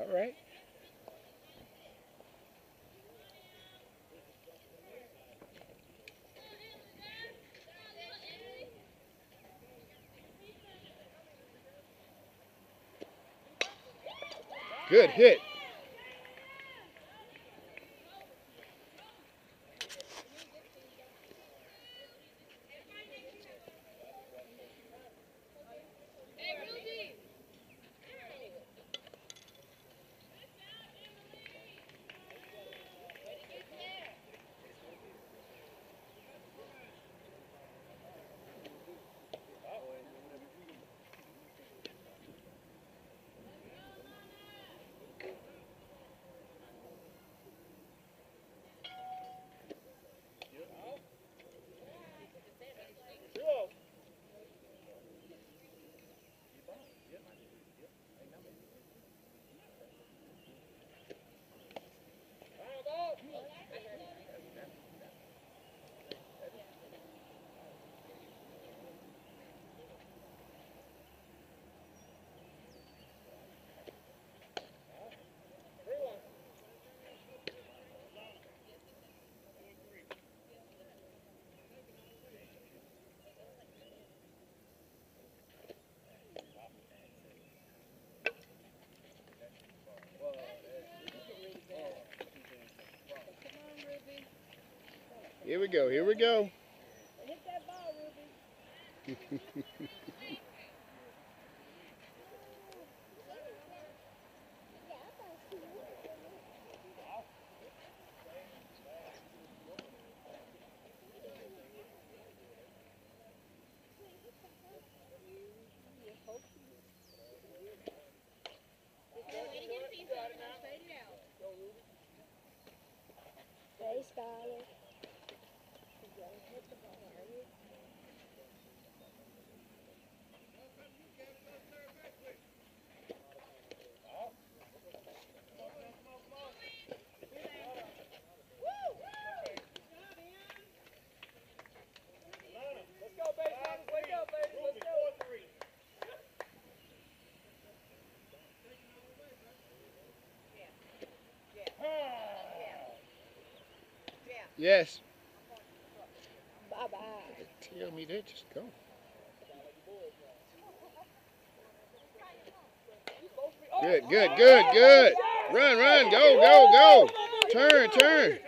All right. Good hit. Here we go. Here we go. Hey, Skyler. Yes. Bye-bye. Tell me that. Just go. Good, good, good, good. Run, run, go, go, go. Turn, turn.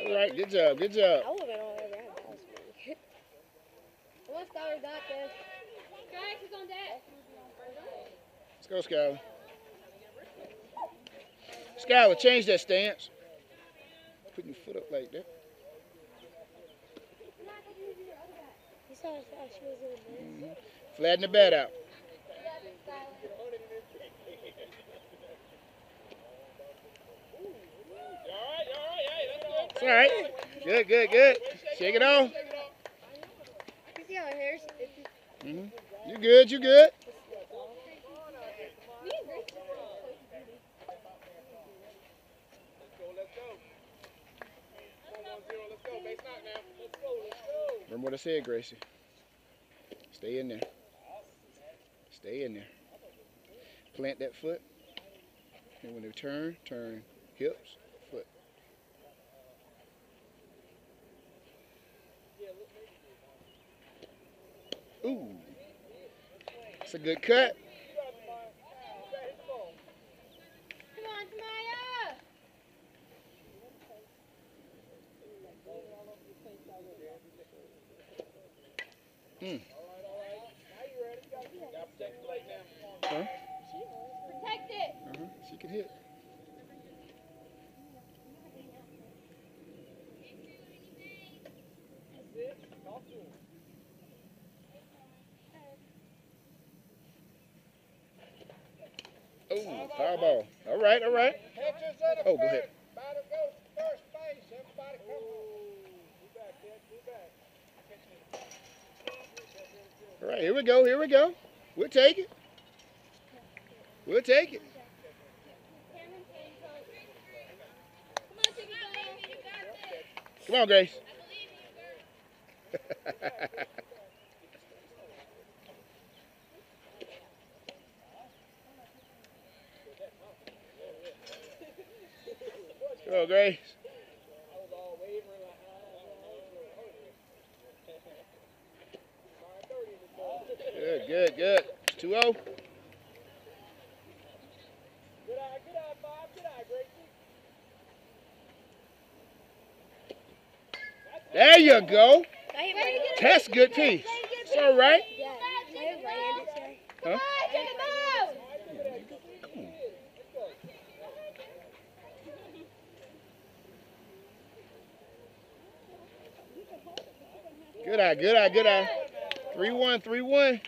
All right, good job, good job. I would have been on every house. Come on, Skyler, got this. Skyler, she's on deck. Let's go, Skylar. Skylar, change that stance. Putting your foot up like that. You saw how she was in this. Flatten the bat out. It's all right. Good, good, good. Shake it off. You see how her hair's... You good, you good. Remember what I said, Gracie. Stay in there. Stay in there. Plant that foot. And when they turn, turn hips, foot. Ooh. That's a good cut. Come on, Tamaya! Huh? Protect it! She can hit. Oh, foul ball. All right, all right. Oh, go ahead. All right, here we go, here we go. We'll take it. We'll take it. Come on, Grace. Go, Grace. Good, good, good. 2-0. There you go. That's a good piece. It's all right. Huh? Come on. Good eye, good eye, good eye. 3-1, 3-1.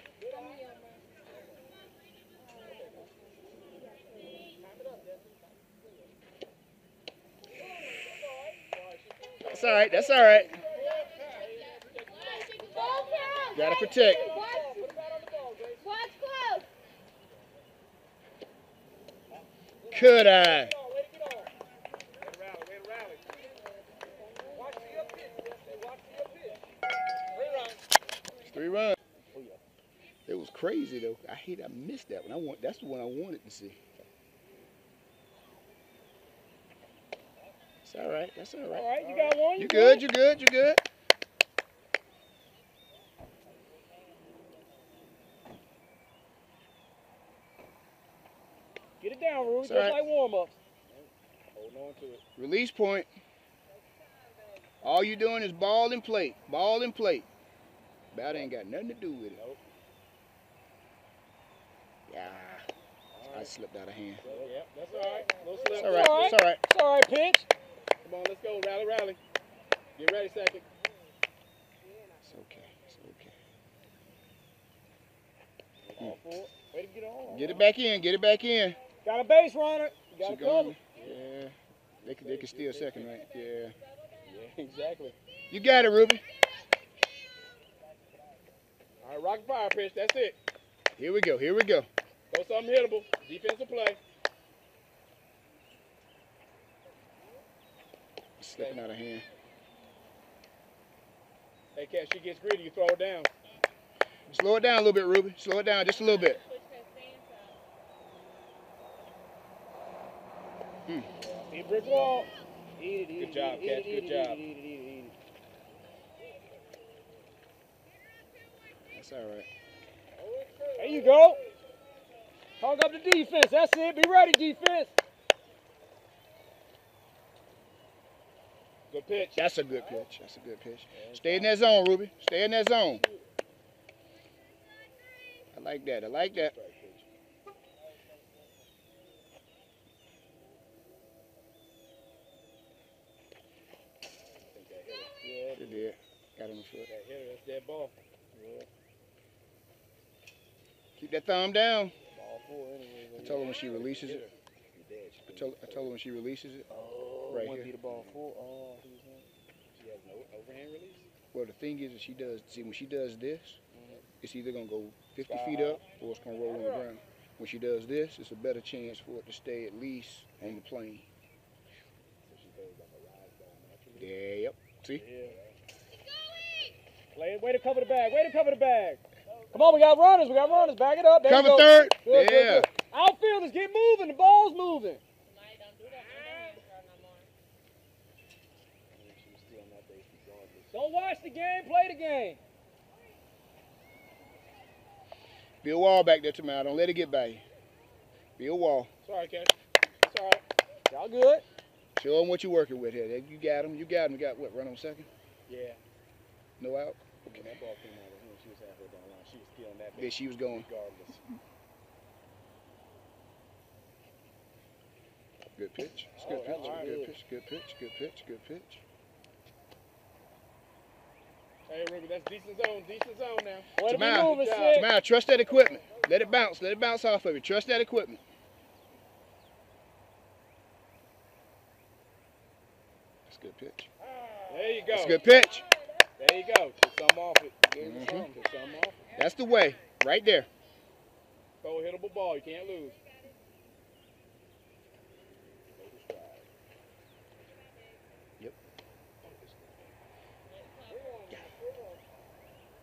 That's all right, that's all right. Gotta protect. Good eye. It's 3 runs. It was crazy though. I missed that one. That's the one I wanted to see. It's all right. That's all right. All right, you got one. You good? You good? You good? Get it down, Ruby. Just right. like warm-ups. Hold on to it. Release point. All you doing is ball and plate. Ball and plate. Bat ain't got nothing to do with it. Nope. Yeah. I slipped out of hand. Yep, that's all right. No slip. It's all right. It's all right. It's all right, pinch. Come on, let's go. Rally, rally. Get ready, second. It's okay. It's okay. All four. Way to get on. Get it back in. Get it back in. Got a base runner. You got She a cover. gone. Yeah. They can steal second, right? Yeah. Yeah, exactly. You got it, Ruby. All right, rocket fire pitch. That's it. Here we go. Here we go. Go something hittable. Defensive play. Slipping out of hand. Hey, Cat, she gets greedy. You throw it down. Slow it down a little bit, Ruby. Slow it down just a little bit. Eat brick wall. Eat it, eat Good it. job, eat Cat. it, Good eat job. It, eat it, eat it, eat it. That's all right. There you go. Hung up the defense. That's it. Be ready, defense. Good pitch. That's a good pitch. That's a good pitch. Stay in that zone, Ruby. Stay in that zone. I like that. I like that. Yeah, It did. Got on the foot. that hitter, that's that ball. Yeah. Keep that thumb down. Ball four anyway. I told her when she releases it. I told her when she releases it. Oh, Right one here. beat the ball four. Oh, she has no overhand release. Well, the thing is that she does, see, when she does this, it's either going to go 50 feet up or it's going to roll on the ground. When she does this, it's a better chance for it to stay at least on the plane. So she goes like a rise ball naturally. Yeah, yep. See? Yeah. Play it. Way to cover the bag. Way to cover the bag. Come on, we got runners. We got runners. Back it up. There Cover you go. third. Good, good, Yeah. good. Outfielders, get moving. The ball's moving. Don't watch the game. Play the game. Be a wall back there, Tamara. Don't let it get by you. Be a wall. Sorry, Cat. It's all right. Y'all good? Show them what you're working with here. You got them. You got them. You got what? Run on second? Yeah. No out? Okay. That ball came out of him. She was halfway down the line. She was still on that. Yeah, she was going. Regardless. Good pitch. It's good Oh, pitch. that looked Good good. pitch. Good pitch. Good pitch. Good pitch. Hey, Ruby, that's decent zone. Decent zone now. Way to be Tamara, moving, Sid. Tamara, trust that equipment. Let it bounce. Let it bounce off of you. Trust that equipment. That's a good pitch. There you go. That's a good pitch. There you go. Took some off it. Gave it some. Took some off it. That's the way. Right there. Throw a hittable ball. You can't lose. Yep.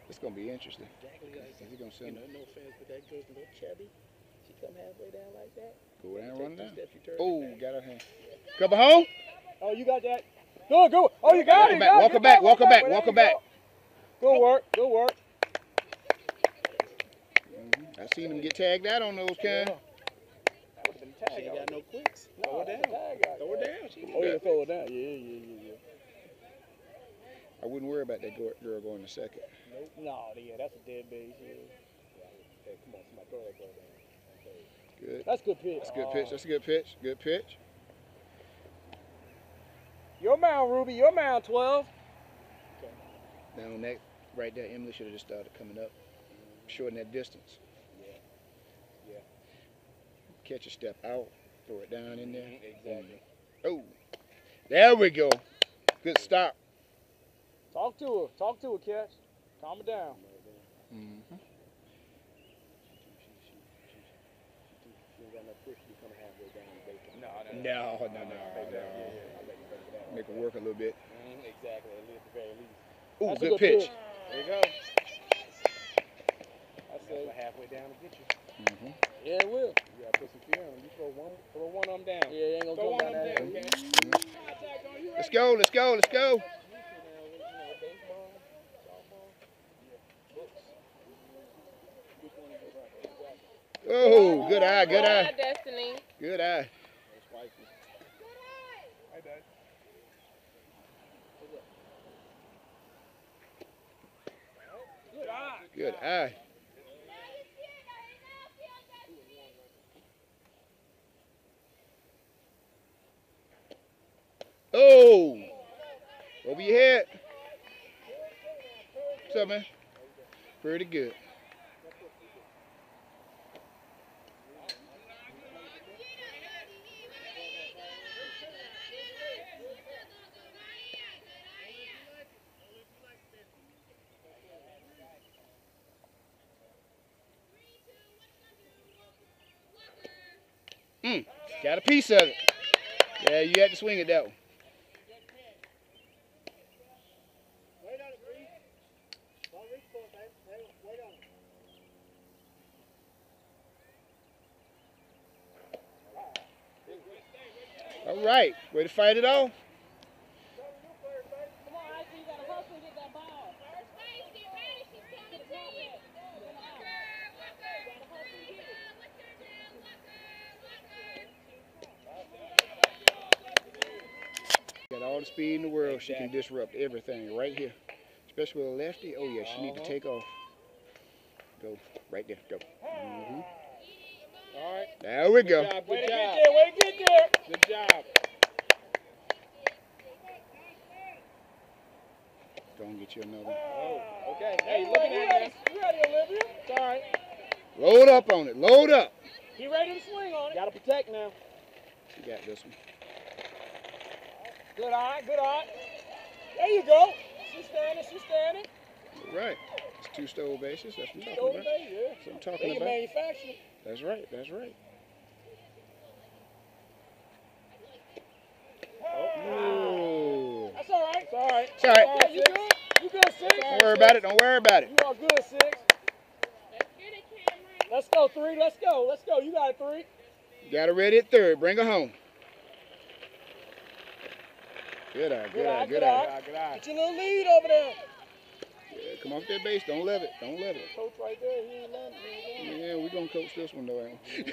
It's going to be interesting. Is he going to send it? No offense, but that goes a little chubby. She come halfway down like that. Go down and run down. Steps, you turn Oh, it back. got her hand. Cover home. Oh, you got that. Good, good. Oh, you got it. Walk her back, walk her back, walk her back. Good work, good work. I seen him get tagged out on those kind. She ain't got no quicks. Throw her down. Throw her down. She Oh, yeah, throw it down. Yeah. I wouldn't worry about that girl going to second. Nope. No, yeah, that's a dead base. Yeah. Hey, come on, somebody throw that girl down. Good. That's good pitch. That's a good pitch. That's a good pitch. Good pitch. Your mound, Ruby. Your mound, 12. Now on that right there, Emily should have just started coming up, shorten that distance. Yeah. Catch a step out, throw it down in there. Exactly. Oh, there we go. Good stop. Talk to her, Catch. Calm her down. Mm-hmm. She ain't got no push. She coming halfway down the base. No. Make her work a little bit. Exactly. At the very least. Ooh, That's a good good pitch. pitch. There you go. That's it. Halfway down to get you. Mm-hmm. Yeah, it will. You gotta put some fear on them. You throw one of them down. Yeah, it ain't gonna Throw go one down of that. them down. Okay. Let's go. Let's go. Let's go. Oh, good eye. Good eye. Destiny. Good eye. Good eye. Oh, over your head. What's up, man? Pretty good. Got a piece of it. Yeah, you had to swing it that one. All right, way to fight it off. Come on, Ike, you gotta hustle and get that ball. Got all the speed in the world. She can disrupt everything right here. Especially with a lefty. Oh, yeah, she need to take off. Go. Right there. Go. Mm-hmm. All right. There we go. Good job. Way Good to job. get there, way to get there. Good job. Go and get you another. Oh, okay. Hey, You looking ready, at you. you ready, Olivia? It's all right. Load up on it. Load up. He ready to swing on it. Got to protect now. She got this one. Good eye, good eye. There you go. She's standing. All right. It's two stole bases. That's what I'm Stole talking the about. base, yeah. That's what I'm talking They can about. manufacture. That's right. That's right. Oh. That's all right. It's all right. It's all right. You good? You good, Six? Don't worry about it. Don't worry about it. You are good, Six. Let's go, 3. Let's go. Let's go. You got it, 3. Got her ready at third. Bring her home. Good eye. Good eye. Good eye. Good eye. Get your little lead over there. Yeah, come off that base. Don't let it. Don't let it. Coach right there. He ain't letting me. Yeah, we're going to coach this one, though, ain't we?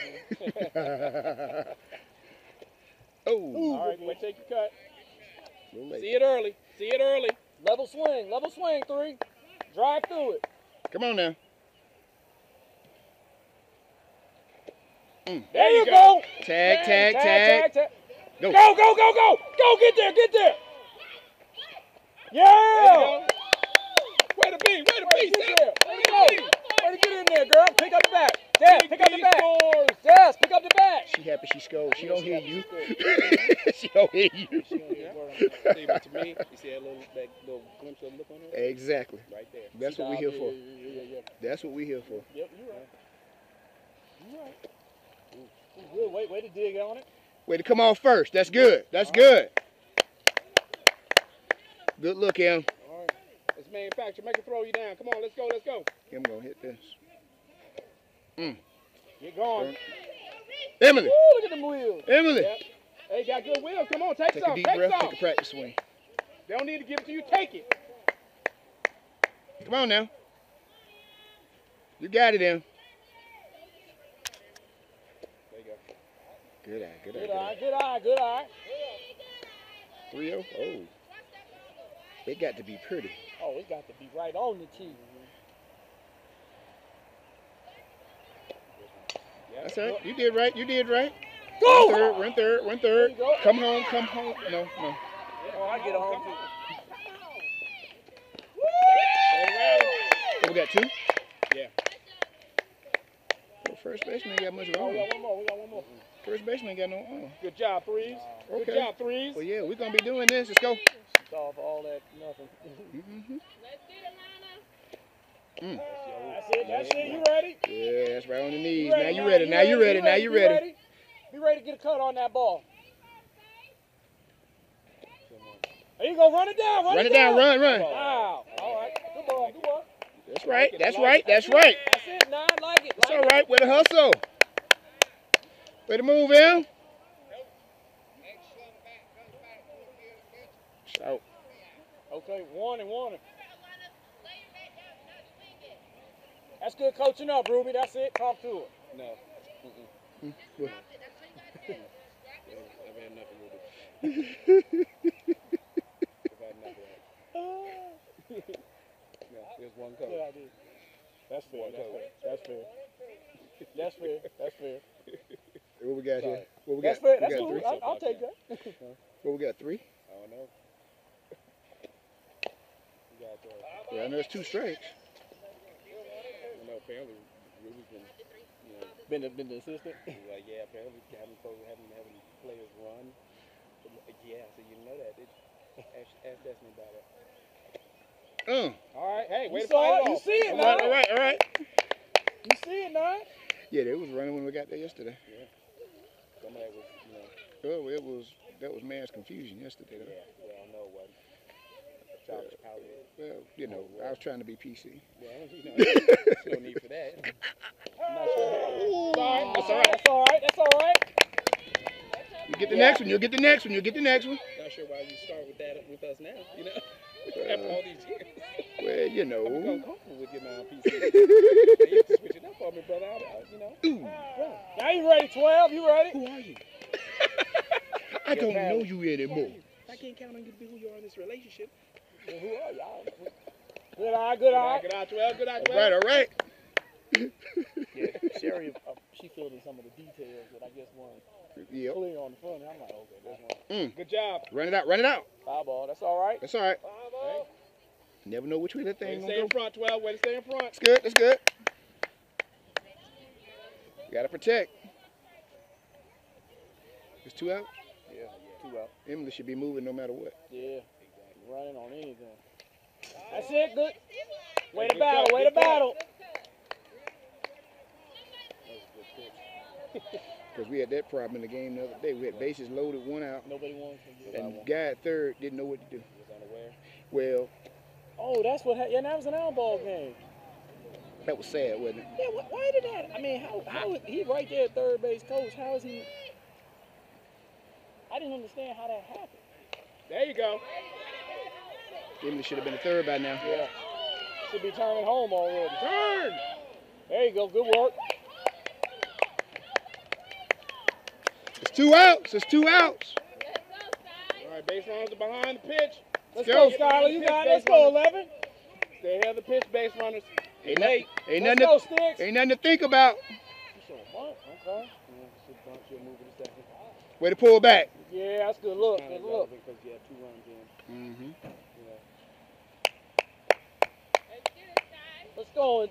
Oh. All right, wait, take your cut. A little late. See it early. See it early. Level swing, 3. Drive through it. Come on now. There you go. Tag. Go. Go. Go, get there. Yeah. Way to be. Way to get Steph. there. Way to go. Way to get in there, girl. Pick up the bat. Des, pick up the bat. Des, pick up the bat. She happy she scored. She don't hear you. She don't hear you. See, but to me, you see that little glimpse of look on her? Exactly. Right there. That's what we here for. Yeah. That's what we here for. Yep, you're right. Good. Way to dig on it. Way to come off first. That's good. That's good. Good look, Em. All right. Let's manufacture. Make it throw you down. Come on, let's go. Em gonna hit this. Get going. Emily. Woo, look at them wheels. Emily. Yep. Hey, got good will. Come on, take Take some. a deep Take breath. some. Take a practice swing. They don't need to give it to you. Take it. Come on now. You got it, Em. There you go. Good eye. Good eye. Good Good eye, eye. good eye, good eye. 3-0. Oh. It got to be pretty. Oh, it got to be right on the tee. That's right. You did right. You did right. Go! Run third. Run There third. you go. Come home. Come home. No, no. Oh, I get a home too. Oh, we got 2? Yeah. Well, first baseman ain't got much Oh, we wrong. got one more. We got one more. First baseman ain't got no on. Good job, threes. Okay. Good job, threes. Well, yeah, we're going to be doing this. Let's go. It's all for all that nothing. Mm-hmm. That's it. That's it. You ready? Yeah, that's right on the knees. You Now ready? you ready. Now you ready. Now you ready. Be ready to get a cut on that ball. There you go. Run it down. Run it down. Run, run. Wow. All right. Good ball. Good ball. That's right. That's right. That's right. That's it. Nah, I like it. It's all right. Way to hustle. Way to move, Em. Shout. Okay, one and one. That's good coaching up, Ruby. That's it. Talk to her. No. What? I've had nothing with it. I've had nothing. No, there's one coach. Good idea. That's fair. That's fair. That's fair. That's fair. What we got here? What we That's got? fair. We That's got cool. 3? I'll take that. What we got? 3? I don't know. You got Yeah, I know it's 2 strikes. I know apparently Ruby's been, Been the assistant. like, yeah, apparently having players run. Yeah, so you know that. Ask Destiny about it. All right, hey, wait You to fight saw it it. You off. see it All now. right, all right, all right. You see it now. Yeah, they was running when we got there yesterday. Some of that was, Well, that was mass confusion yesterday. Though. yeah, well, I know what. Childish power. Well, I was trying to be PC. Well, there's no need for that. I'm not sure. Sorry, That's all right. That's all right. That's all right. You get the next one. You'll get the next one. You'll get the next one. Not sure why you start with that with us now. After all these years. Well, I'm become comfortable with getting on PC. You have to switch it up for me, brother. Ooh. Now you ready, 12? You ready? Who are you? I don't know you anymore. I can't count on you to be who you are in this relationship. Well, who are y'all? Good eye. Good eye. Good eye, 12. Good eye, 12. All right, all right. Yeah, Sherry, she filled in some of the details that I guess weren't Yep. clear on the front. I'm like, okay, that's one. Good job. Run it out. Run it out. Foul ball. That's all right. That's all right. Foul ball. Never know which way that Way thing to gonna stay go. in front, 12. Way to stay in front. That's good. That's good. Gotta protect. It's 2 out. Yeah, 2 out. Emily should be moving no matter what. Yeah, running on anything. That's it. Good. Way to Good battle. cut, Way to good cut. battle. Because we had that problem in the game the other day. We had bases loaded, 1 out, Nobody wants to get and guy at third didn't know what to do. Was unaware. Well, Oh, that's what. Yeah, that was an outball game. that was sad, wasn't it? Yeah, why did that? I mean, how is he right there at third base coach? How is he? I didn't understand how that happened. There you go. Emily should have been a third by now. Yeah, should be turning home already. Turn. There you go. Good work. It's 2 outs. It's 2 outs. All right, base runners are behind the pitch. Let's go. go, Skylar. You got it. Let's go, 11. Stay ahead of the pitch, base runners. Ain't, Late. ain't, Let's nothing go, to, Sticks. ain't nothing to think about. Okay. She'll move in a second. Way to pull back. Yeah, that's good look. Kind Good of look. relevant because you have 2 runs in. Mm-hmm. Let's go.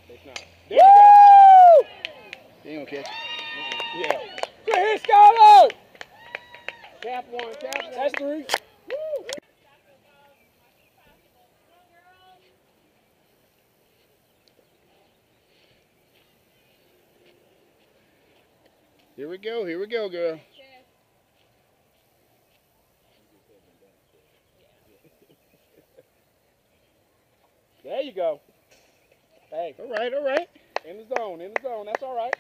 It's not. There you go. They don't catch it. Yeah. Good hit, Skylar. Tap one. That's 3. Here we go. Here we go, girl. There you go. Hey, All right, all right. In the zone. That's all right.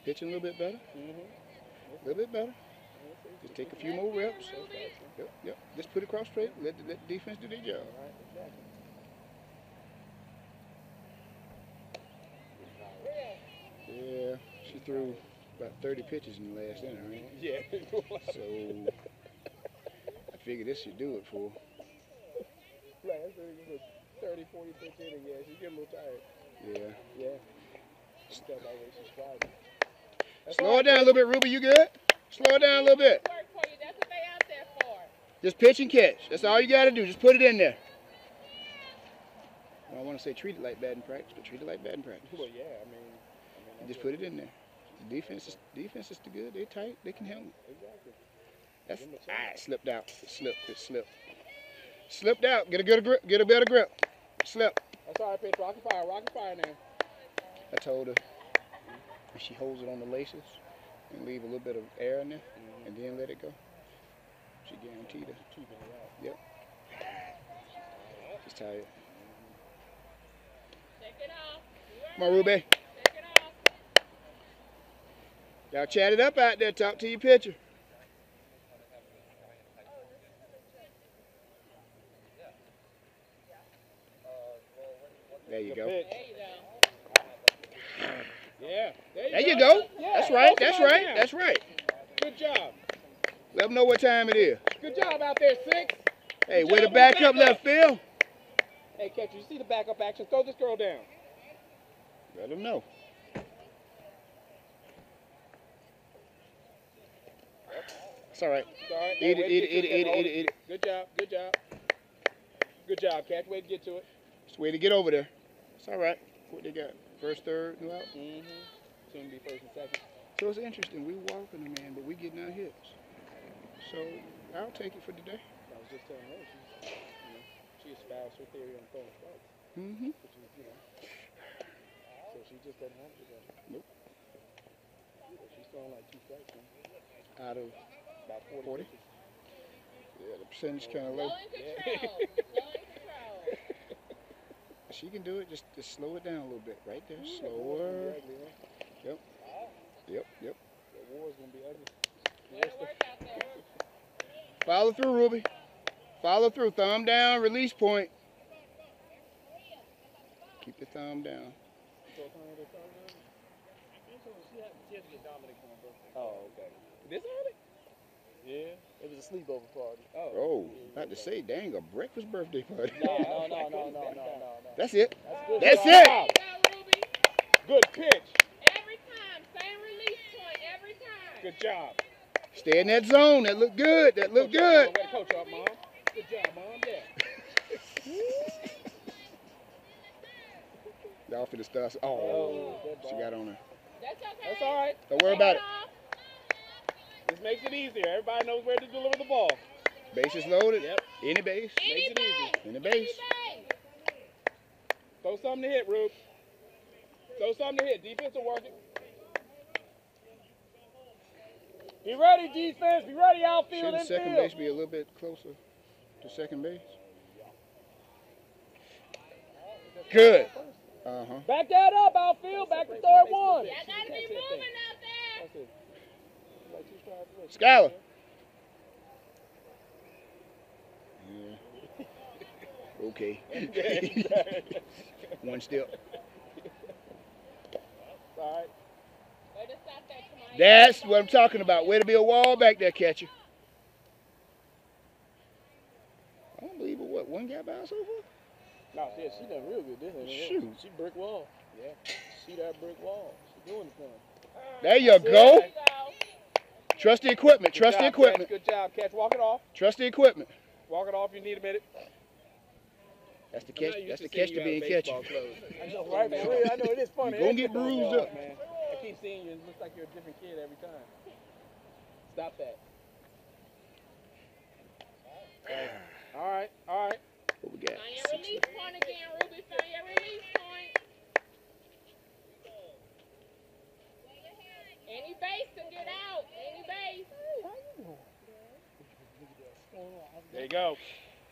Pitching a little bit better. A little bit better. Just take a few more reps. Yep. Just put it cross straight. Let the defense do their job. Yeah, she threw about 30 pitches in the last inning, right? Yeah. So I figured this should do it for her. Last inning was a 30, 40 pitch inning. Yeah, she's getting a little tired. Yeah. Yeah. She's tell by the way she's driving. Slow it down a little bit, Ruby. You good? Slow it down a little bit. Work for you. That's what they out there for. Just pitch and catch. That's all you got to do. Just put it in there. I don't want to say treat it like batting practice, but treat it like batting practice. Well, yeah, I mean Just put it in there. The defense is too good. They're tight. They can handle it. exactly. That's it slipped out. It slipped. Slipped out. Get a good grip. Get a better grip. Slip. That's all right, pitch. Rocky fire now. I told her if she holds it on the laces and leave a little bit of air in there and then let it go, she guaranteed it. Keeping it out. Yep. She's tired. Take it off. Come on, Ruby. Take it off. Y'all chat it up out there. Talk to your pitcher. There you go. There you go. Yeah. There you go. Yeah, That's right. close That's it out right. now. That's right. Good job. Let them know what time it is. Good job out there, 6. Hey, Good way to job, back back up left field. Hey, catcher, you see the backup action? Throw this girl down. Let them know. It's all right. It's all right. Eat Hey, it, way to eat it, get to eat it, hold eat it, eat it. Good job. Good job, catch. Way to get to it. It's the way to get over there. It's all right. What they got? First, third, new out. Soon be first and second. So it's interesting. We walking them, man, but we getting our hits. So I'll take it for today. I was just telling her she espoused her theory on throwing strikes, Mm-hmm. which is so she just doesn't have to go. Nope. She's throwing like 2 strikes now. Out of About 40. 40? pitches. yeah, the percentage kind of low. Low in control. Low in control. She can do it. Just slow it down a little bit. Right there. That Slower. war's gonna be ugly, huh? Yep. That war's gonna be ugly. Way to work out there. Follow through, Ruby. Follow through. Thumb down. Release point. Keep the thumb down. Oh, okay. This early? Yeah. It was a sleepover party. Oh, about to say, dang, a breakfast birthday party. No. That's it. Good That's job. it. There you go, Ruby. Good pitch. Every time. Same release point every time. Good job. Stay in that zone. That look good. That look good. Way to coach up, Mom. Good job, Mom. Yeah. Y'all finna start. Oh, she got on her. That's okay. That's all right. Don't worry about it. This makes it easier. Everybody knows where to deliver the ball. Bases loaded. Yep. Any base. Any Makes it easy. base. Any base. Throw something to hit, Rube. Throw something to hit. Defense will work it. Be ready, defense. Be ready, outfield, Shouldn't second infield. base be a little bit closer to second base? Good. Uh-huh. Back that up, outfield. Back to third one. Y'all gotta be moving out there. That's it. Like 2 strides away. Skylar. Yeah. Okay. One step. All right. Way to stop that. Come on. That's what I'm talking about. Way to be a wall back there, catcher. Unbelievable. What, one guy by so far? No, yeah, she done real good this one. Shoot. She brick wall. Yeah. See that brick wall. She doing the thing. There you go. There you go. Trust the equipment. Good Trust the job, equipment. Catch. Good job, catch. Walk it off. Trust the equipment. Walk it off. You need a minute. That's the catch. That's the catch to being catcher. I know, right, man? I know it is funny. You gonna get bruised up. Man. I keep seeing you. It looks like you're a different kid every time. Stop that. All right. What we got? Find your release point again, Ruby. Find your release point. Any base can get out. Any base. There you go.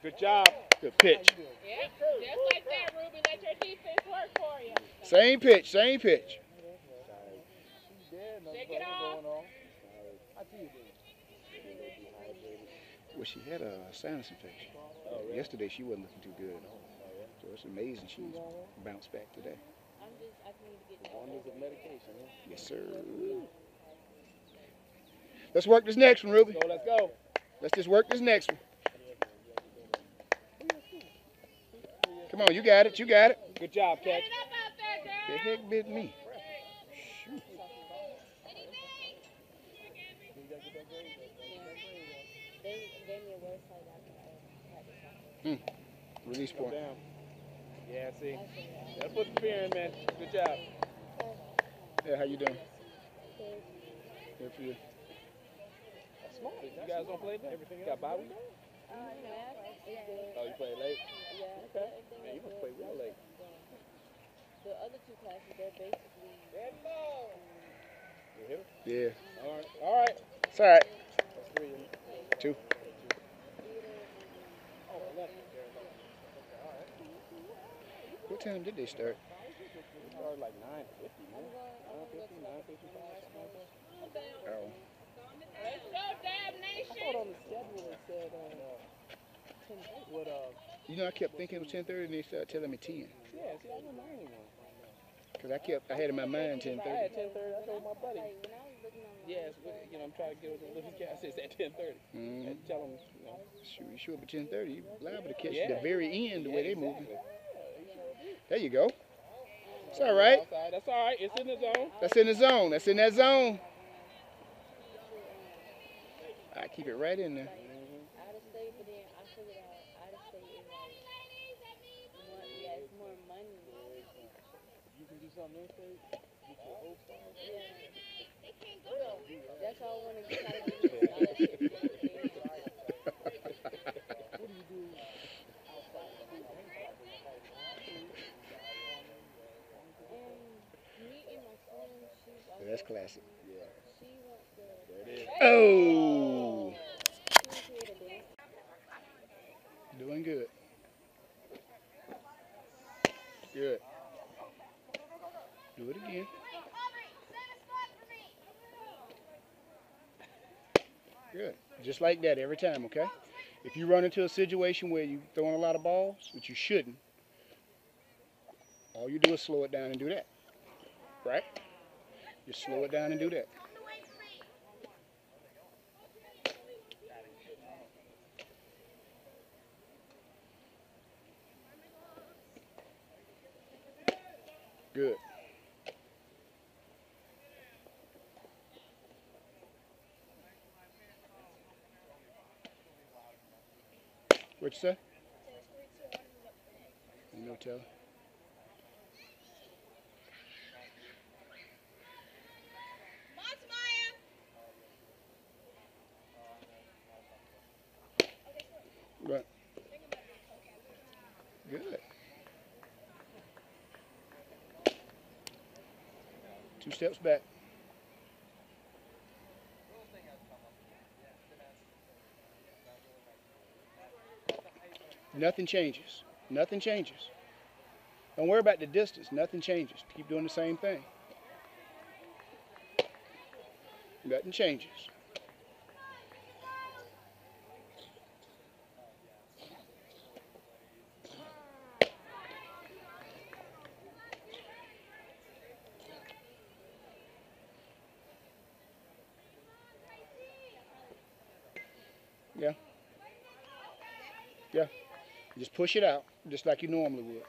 Good job. Good pitch. Yep. Just like that, Ruby. Let your defense work for you. Same pitch. Same pitch. Yeah, Take it off. How you doing? Well, she had a sinus infection. Oh, really? Yesterday she wasn't looking too good. So it's amazing she's bounced back today. Wonders of medication, huh? Yes, sir. Let's work this next one, Ruby. Let's go. Let's just work this next one. Come on, you got it. You got it. Good job, Get catch. it up out there, The girl. heck bit me? Shoot. Release Go point. down. Yeah, see. That's what the fear in, man. Good job. Yeah, how you doing? Good for you. That's smart. You guys don't play that? Everything got bye week? Oh, you play late? Okay. Man, you must play real late. The other two classes, they're basically. You hit her? Yeah. All right. All right. It's all right. That's 3. 2. Oh, 11. What time did they start? It started like 9:50, man. 9:50, 9:55, something like that. Oh. Let's go, Dab I Nation. thought on the schedule it said 10. What, You know, I kept thinking it was 10:30 and they started telling me 10. yeah, see, I didn't know anyone. Because I had in my mind I 10:30. had 10:30. I told my buddy. Like when I was looking on Yes, you know, I'm trying to get with the little guy. It's at 10:30. Mm-hmm. And tell him, you know. Shoot, you should be 10:30. You liable to catch Yeah. the very end the way they moving. exactly. There you go. It's all right. Outside. That's all right. It's in the zone. That's in the zone. That's in that zone. I keep it right in there. out of state, but then I figured out out of state is like more, yeah, it's more money. You can do something in state. Get your whole style. That's all I want to try to do. Is out of state. What do you do outside? Me and my friend, she's also, That's classic. she wants to. There it is. Oh! She wants to create a dance. Doing good. Good. Do it again. Good. Just like that every time, okay? If you run into a situation where you're throwing a lot of balls, which you shouldn't, all you do is slow it down and do that. Right? Just slow it down and do that. Good. What you say? You know, tell. Right. Good. 2 steps back. Nothing changes. Nothing changes. Don't worry about the distance. Nothing changes. Keep doing the same thing. Nothing changes. Yeah. Yeah. Just push it out, just like you normally would.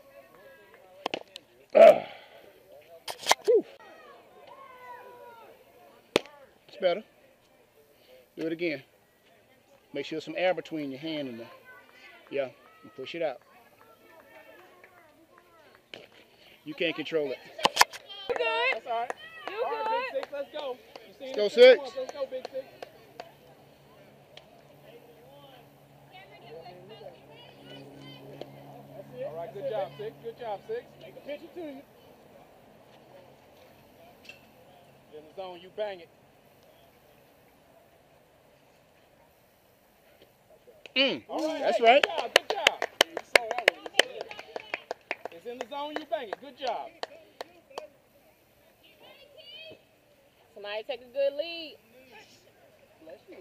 Whew. It's better. Do it again. Make sure there's some air between your hand and the, yeah, and push it out. You can't control it. You good? That's all right. You All right, good? Big Six, let's go. You seen Let's go, it? Six. Come on, let's go, Big Six. All right, good job, Six. Good job, Six. Make a picture to you. In the zone, you bang it. All right, That's hey, right. Good job, good job. You saw that one. You said it. It's in the zone, you bang it. Good job. Somebody take a good lead. Bless you.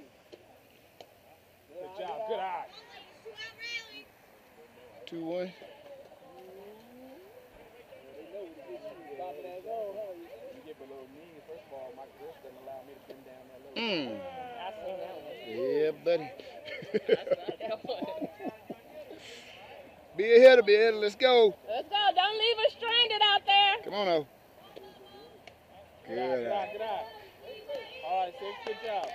Good job. Good eye. 2-1. Top of that goal, huh? You get a little mean. First of all, my grip doesn't allow me to pin down that low. I seen that one. Yeah, buddy. I saw that one. Be a hitter, be a hitter. Let's go. Let's go. Don't leave us stranded out there. Come on, now. Good eye. Good eye. All right, Six. Good job.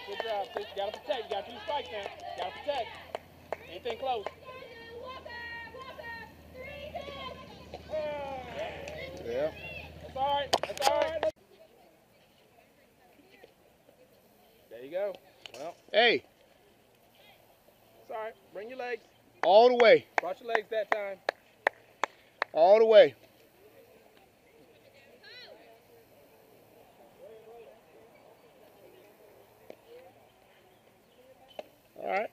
Good job, Six. You gotta protect. You got 2 strikes now. You gotta protect. Anything close. Yeah. That's all right. That's all right. There you go. Well, Hey, it's all right. Bring your legs. all the way. Brought your legs that time. All the way. All right.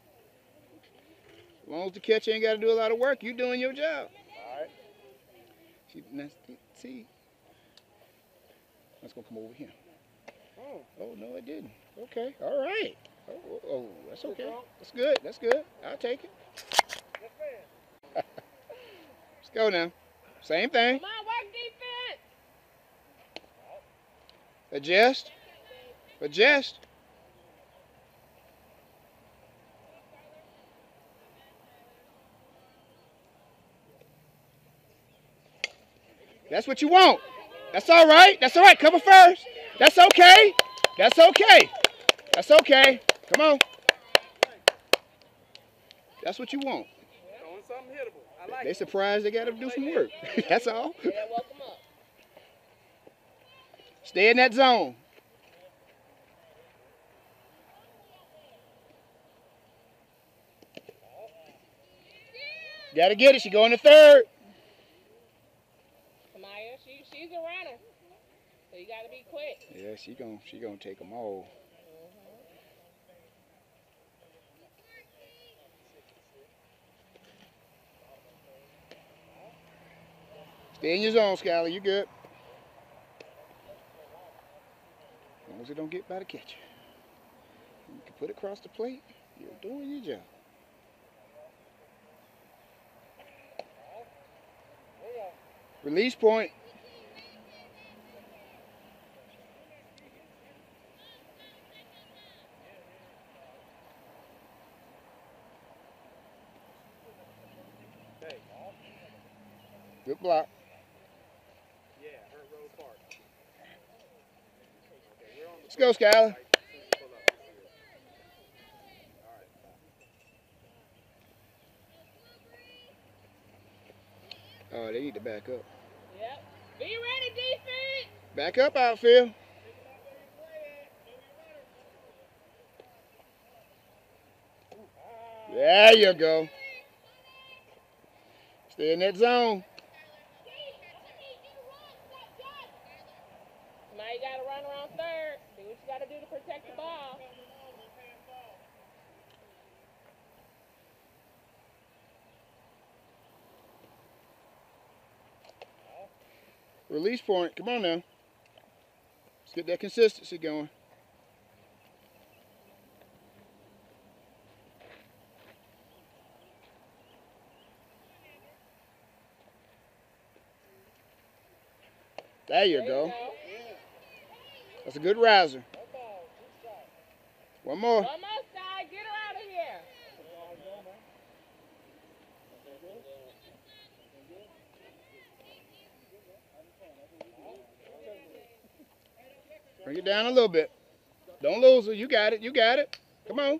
As long as the catcher ain't got to do a lot of work, you doing your job. All right. See, that's gonna come over here. Oh. Oh no, it didn't. Okay, all right. Oh, that's okay. That's good. That's good. I'll take it. Let's go now. Same thing. Come on, work defense. Adjust. Adjust. That's what you want. That's all right. That's all right. Cover first. That's okay. That's okay. That's okay. Come on. That's what you want. Throwing something hittable. I like They it. surprised they got to do some work. That's all. Yeah, welcome up. Stay in that zone. Got to get it. She going to third. Kamaya, she's a runner. So you got to be quick. Yeah, she gonna take them all. Stay in your zone, Skylar. You good. As long as it don't get by the catcher. You can put it across the plate. You're doing your job. Release point. Good block. Yeah, Hurt Road Park. Let's go, Skylar. Oh, they need to back up. Yep. Be ready, defense. Back up, outfield. There you go. Stay in that zone. Now you got to run around third. See what you got to do to protect the ball. Release point. Come on now. Let's get that consistency going. There you go. That's a good riser. One more. One more side. Get her out of here. Bring it down a little bit. Don't lose her. You got it. You got it. Come on.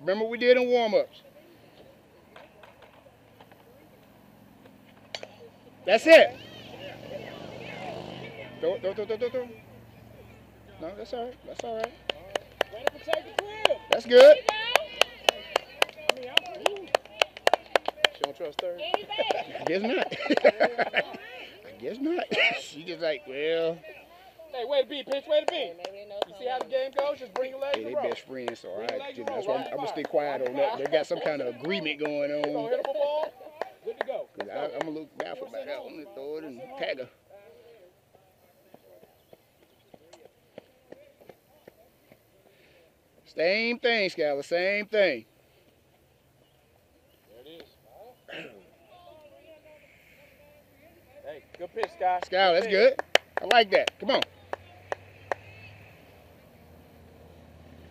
Remember what we did in warm-ups. That's it. Throw. No, that's all right. That's all right. Way to protect the crib. That's good. She don't trust third? I guess not. I guess not. She just like, well, Hey, way to be, pitch. Way to be. Maybe they know You see how the game goes? Just bring your legs hey, and they roll. best friends, so Bring your legs and that's roll. why I'm gonna stay quiet on that. They got some kind of agreement going You gonna on. hit a ball? Good to go. 'Cause I'm a little baffled by that one. They throw it and tag her. Same thing, Skylar. Same thing. There it is. Hey, good pitch, Sky. Skylar, that's pitch. good. I like that. Come on.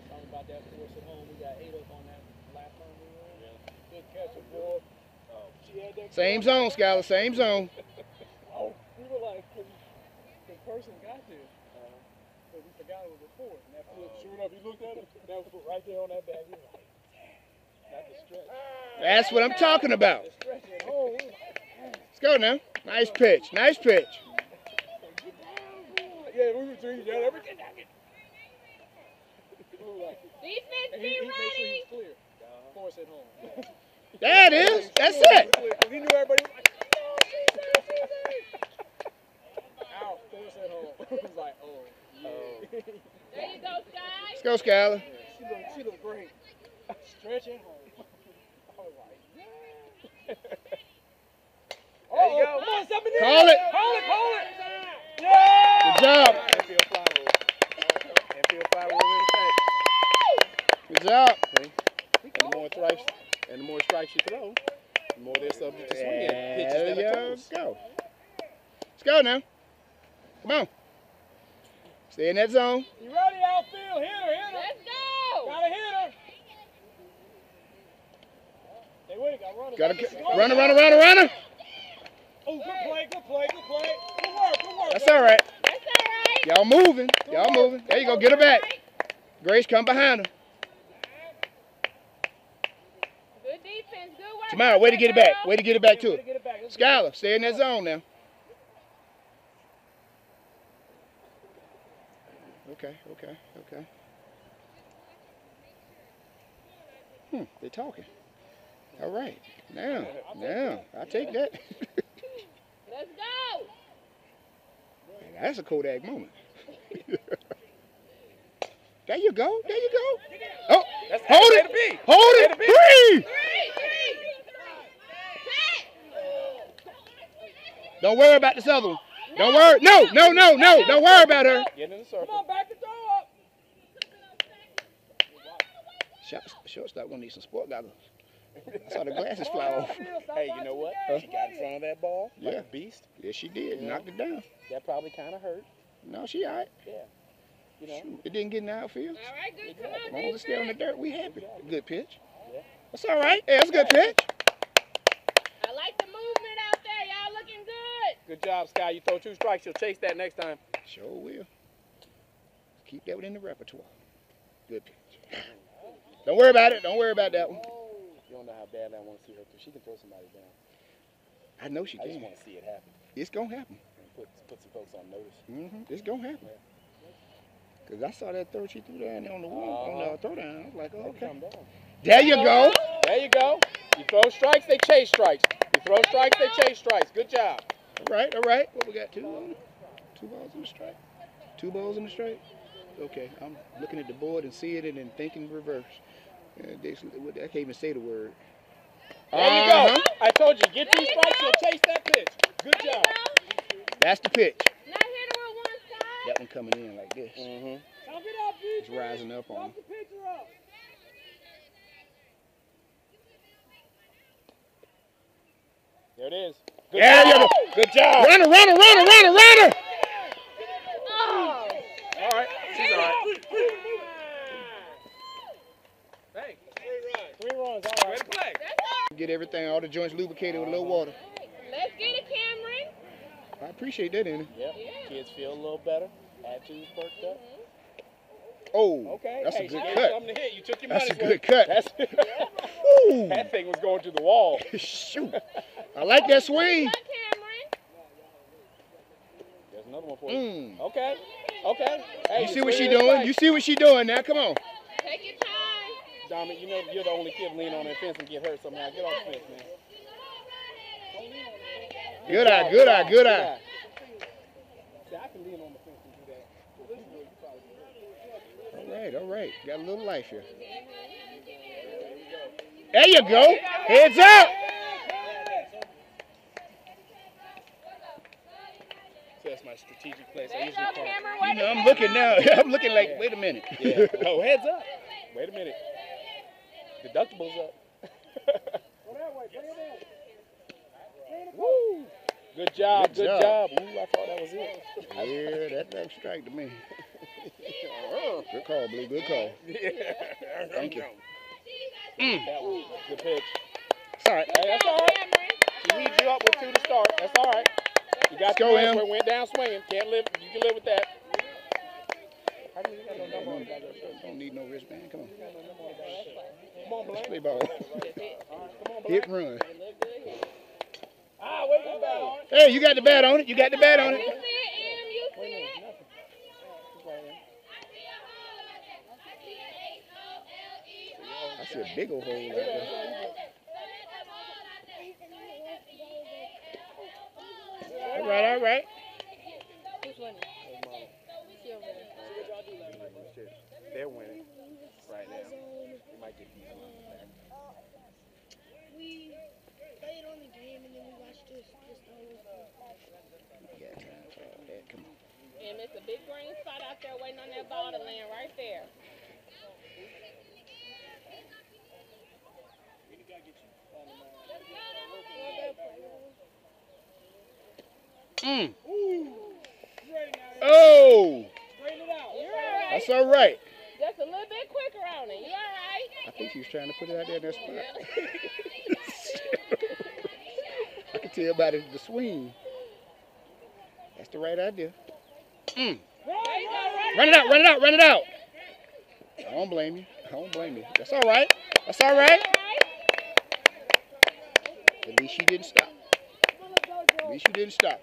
Talking about that force at home, we got 8 up on that last time we won. Good catch, boy. She had that Same zone, Skylar. Same zone. Oh, we were like, the person got there. But we forgot it was a force. And that foot, sure enough, he looked at it. That was right there on that bag. He was like, damn, that's a stretch. That's what I'm talking about. The stretch at home. Let's go now. Nice pitch. Nice pitch. Yeah, we were three. Yeah, everything. We were like, Defense, and be he made sure he ready. was clear. Force at home. There it is. That's it. He knew everybody was like, oh, she's there. Ow, force at home. It was like, oh, yeah. There you go, Sky. Let's go, Skylar. She looked great. Stretch at home. I was like, yeah. There you go. Come on, something in Call there. it. Call it. Yeah. Good job. Infield fly rule. Infield fly rule in effect. Good job. And the more strikes you throw, the more they're subject to swinging pitches There that are you toes. go. Let's go now. Come on. Stay in that zone. You ready, outfield? Hit her. Let's go. Gotta hit her. Hey, wait, got runners. Got a runner. Oh, good play. Good work. That's all right. That's all right. Y'all moving. There you go. Get her back. Grace, come behind her. Good defense. Good work. Tomorrow, way to get it back. Way to get it back to Way to it. get it back. Let's Skylar, stay in that zone now. Okay. They're talking. All right. Now, I'll take that. Let's go. That's a Kodak moment. There you go. Oh, That's hold way it. to be. Hold Way it. to be. Three. Don't worry about this other one. Don't worry. No. Don't worry about her. Get in the Come circle. on, back the throw up. Shortstop gonna need some sport goggles. I saw the glasses fly off. Hey, you know what? She got in front of that ball like Yeah. a beast. Yes, she did. Knocked it down. That probably kind of hurt. No, she all right. You know. Shoot, it didn't get in the outfield. All right, good. Come As on, long as it stay on the defense. dirt, we happy. Good pitch. Yeah. That's all right. Yeah, that's a good pitch. I like the movement out there. Y'all looking good. Good job, Sky. You throw 2 strikes, you'll chase that next time. Sure will. Keep that within the repertoire. Good pitch. Don't worry about it. Don't worry about that one. You don't know how bad I want to see her through. She can throw somebody down. I know she I just can. want to see it happen. It's gonna happen. And put some folks on notice. It's gonna happen. Cause I saw that throw she threw down there on the wall, on the throw down. I was like, oh, okay. Calm down. There you go. There you go. You throw strikes, they chase strikes. You throw strikes, they chase strikes. Good job. All right. What we got? 2 on it? 2 balls in the strike. 2 balls in the strike. Okay, I'm looking at the board and seeing it and thinking reverse. I can't even say the word. There you go. I told you, get 2 strikes, you'll chase that pitch. Good There you job. go. That's the pitch. Now hit her with one side. That one coming in like this. Mm-hmm. Pump it up, It's rising up on him. Pump the pitcher up. There it is. Good There you job. go. Good job. Runner. Oh. All right. She's all right. Thanks. 3 runs, all Way right. to play. That's all Get everything, all the joints lubricated with a little water. right. Let's get it, Cameron. I appreciate that, Annie. Yep. Yeah. Kids feel a little better. Attitudes perked up. Oh, Okay. that's hey, a good she gave cut. something to hit. You took your That's a money's worth. good cut. That's Ooh. that thing was going to the wall. Shoot. I like that swing. Cut, Cameron. There's another one for you. Mm. Okay. Okay. Hey, You see what she swinging doing? strike. You see what she doing now? Come on. Take your time. Dominic, you know you're the only kid lean on that fence and get hurt somehow. Get off the fence, man. Good eye, good eye, good eye. See, I can lean on the fence and do that. Well, this is where you probably get hurt. All right. Got a little life here. There you go. Heads up. So that's my strategic place. I There you usually go, call it. Cameron. You Way know, to I'm go. looking now. I'm looking like, wait a minute. Yeah. Oh, heads up. Wait a minute. Deductible's up. Go that way. Bring it in. Woo! Good job. Good Good job. job. Ooh, I thought that was it. Yeah, that left strike to me. Good call, Blue. Good call. Thank you. That was a good pitch. It's all right. Hey, that's all right. She leads you up with 2 to start. That's all right. You got Let's your go, hands Em. where it went down swinging. Can't live. You can live with that. Don't need no wristband. Come on. Come on, Let's Blaine. play ball. Come on, Blaine. Hit run. Ah, wait a minute. Hey, you got the bat on it. You got the bat on it. You see it, Em? You see it? I see a big old hole right there. All right, all right. Who's winning? She over there. They're winning right now. They might get beat. We played on the game and then we watched this whole thing. Yeah, time for all that. Come on. Em, it's a big green spot out there waiting on that ball to land right there. Oh, Straighten it out. You all right? that's all right. Just a little bit quicker on it. You all right? I think she was trying to put it out there in that spot. I can tell by the swing. That's the right idea. There you go, right? Run it out, run it out, run it out. I don't blame you. I don't blame you. That's all right. That's all right. At least she didn't stop. At least she didn't stop.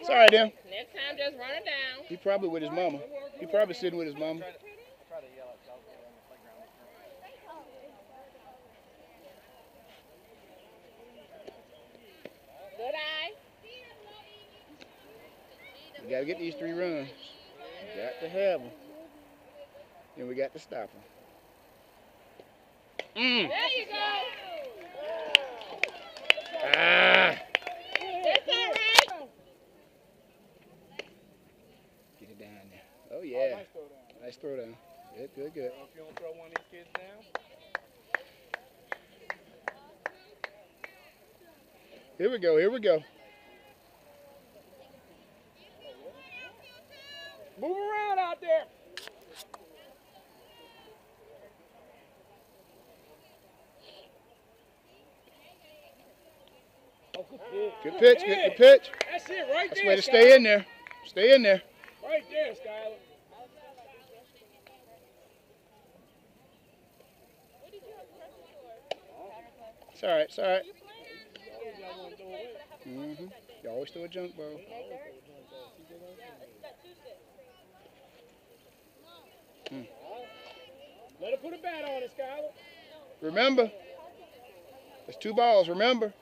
It's all right, then. Next time, just run it down. He probably with his mama. He probably sitting with his mama. Good eye. We got to get these 3 runs. Got to have them. Then we got to stop them. There you go. Ah! That's all right. Get it down there. Oh, yeah. Nice throw down. Good, good, good. If you don't throw one of these kids down. Here we go, here we go. Move around out there. Oh, Good pitch, good pitch. That's it right That's there. the way to stay in there. Stay in there. Right there, Skylar. It's all right, it's all right. Mm-hmm. You always throw a junk ball. Let her put a bat on it, Skylar. Remember, there's 2 balls, remember.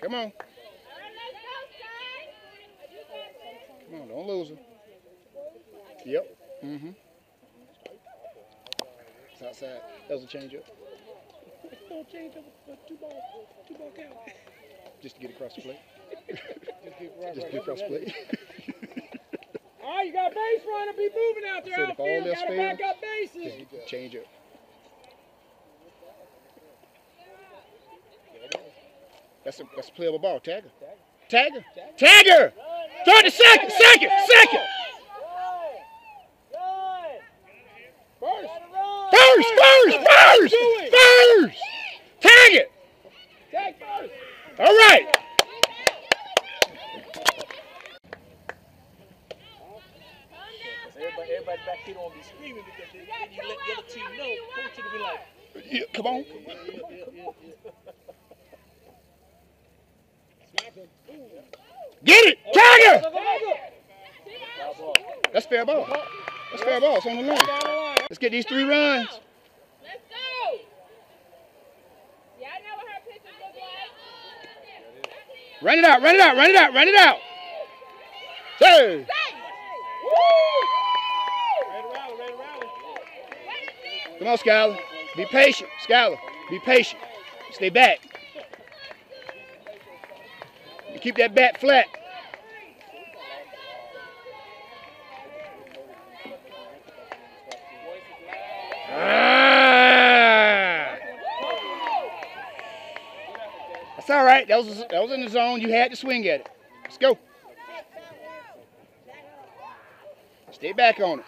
Come on. Come on, don't lose her. Yep. Mm-hmm. It's outside. That was a change-up. Don't change up a 2-ball count. Just to get across the plate. Just Just to get across the plate. All right, you got a base runner. Be moving out there. Said if all Outfield. else Got to fails, back up bases. Just change up. That's a playable ball. Tag her. Tag her. Tag her! Throw it to second! Second! Second! First. First! First! First! First! Tag it! Tag first. All right! Everybody back here don't be screaming because you let the other team know. Coach will be like, Yeah, come on. Get it! Tag her! That's fair ball. That's fair ball. It's on the line. Let's get these 3 runs. Let's go. Y'all know what her pictures look like? Run it out, run it out, run it out, run it out. Hey! ready to rally. Come on, Skylar. Be patient. Skylar, be patient. Stay back. Keep that bat flat. Ah! That's all right. That was in the zone. You had to swing at it. Let's go. Stay back on it.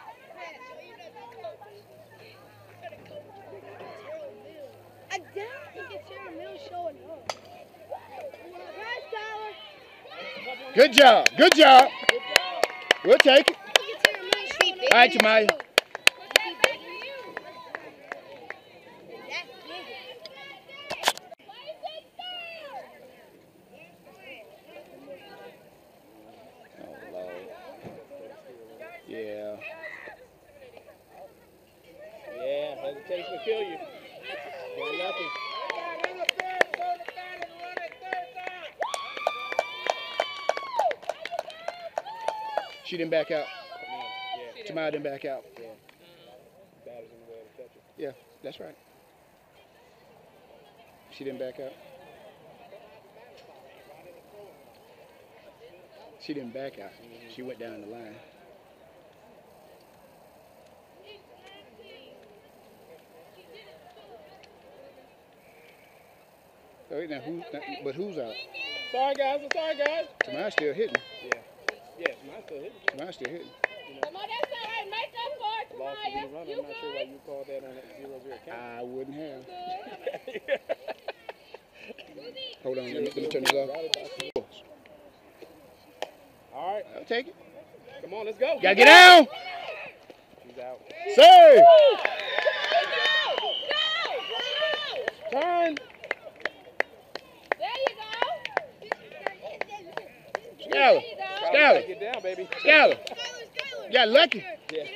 I doubt it's Sarah Mills showing up. Guys, Tyler. Good job. Good job. We'll take it. It's Sarah Mills showing up. All right, Tamaya. Yeah. Yeah, hesitation will kill you. You're lucky. She didn't back out. Yeah. Tamaya didn't back out. Yeah. Batter's in the way to catch it. Yeah, that's right. She didn't back out. She didn't back out. She went down the line. Oh, wait, now but who's out? Sorry, guys. I'm sorry, guys. Tamaya's still hitting. Yes, mine's still hitting. Tamaya's still hitting. Come on, that's all right. Make up for it, Lost the Tamaya. run. I'm You not sure why good? you called that on that 0-0 count. I wouldn't have. Hold on, let me turn this off. All right. I'll take it. Come on, let's go. Gotta get down. She's out. Sir. Turn. There you go. Skylar. Gotta Skylar. get down, baby. Skylar. You got lucky. Yeah. You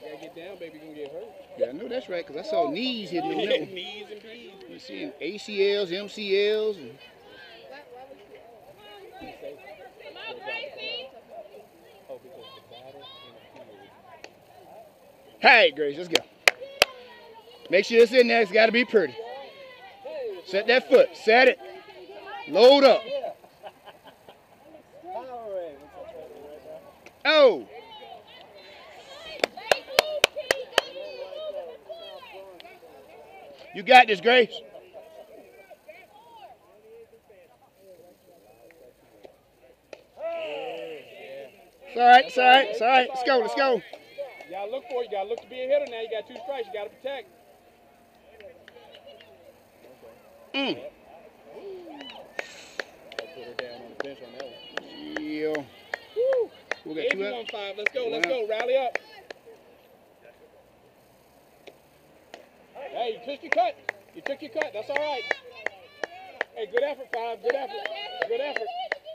gotta get down, baby. You're gonna get hurt. Yeah, I know that's right, because I saw knees hitting on that one. Knees and knees. You see ACLs, MCLs. And Come on, Gracie. Oh, because the batter in the field. hey, Grace, let's go. Make sure it's in there. It's got to be pretty. Set that foot. Set it. Load up. Oh. You got this, Grace. It's all right. It's all right. It's all right. Let's go. Let's go. You gotta look for it. You gotta look to be a hitter now. You got 2 strikes. You gotta protect. Mm. Put her down on the bench on that one. Yeah. Woo. We got 2 up. 5. Let's go. Let's go. Rally up. Hey, you took your cut. You took your cut. That's all right. Hey, good effort, 5. Good effort. Good effort.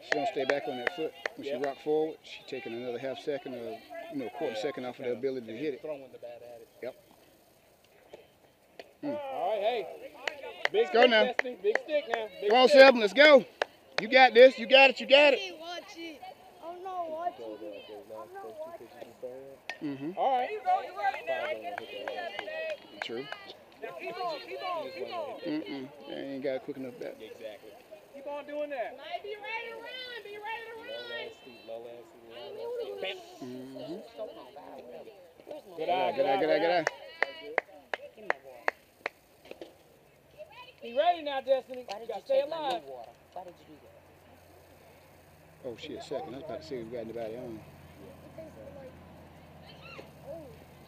She don't stay back on that foot. When she rock forward, she taking another half second or quarter second off of the ability to hit it. Throwing the bat at it. Yep. All right, hey. Big go stick, now. Destiny. Big stick now. Big Come on, stick. 7. Let's go. You got this. You got it. You got it. Watch it. I'm not watching it. Mm-hmm. All right. True. Keep on. Mm-mm. I ain't got a quick enough back. Exactly. Keep on doing that. Might be ready to run. Be ready to run. Low ass, bam. Mm-hmm. Good eye, Good eye. Good eye. Good eye. Be ready now, Destiny. Why You did gotta you stay take my alive. new water? Why did you do that? Oh shit! Second. I was about to say we got anybody on.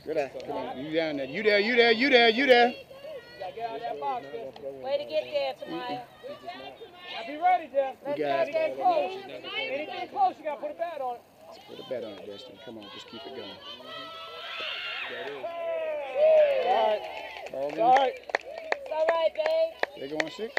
Good eye. Come on. You down there. You there. You there. You there. You there. You gotta get out of that box, Destiny. Way to get there, Tamaya. Now be ready, Destiny. You got it. Anything close. Anything close, you gotta put a bat on it. Put a bet on it, Destiny. Come on. Just keep it going. All right. All It's all right. It's all right, babe. They're going 6.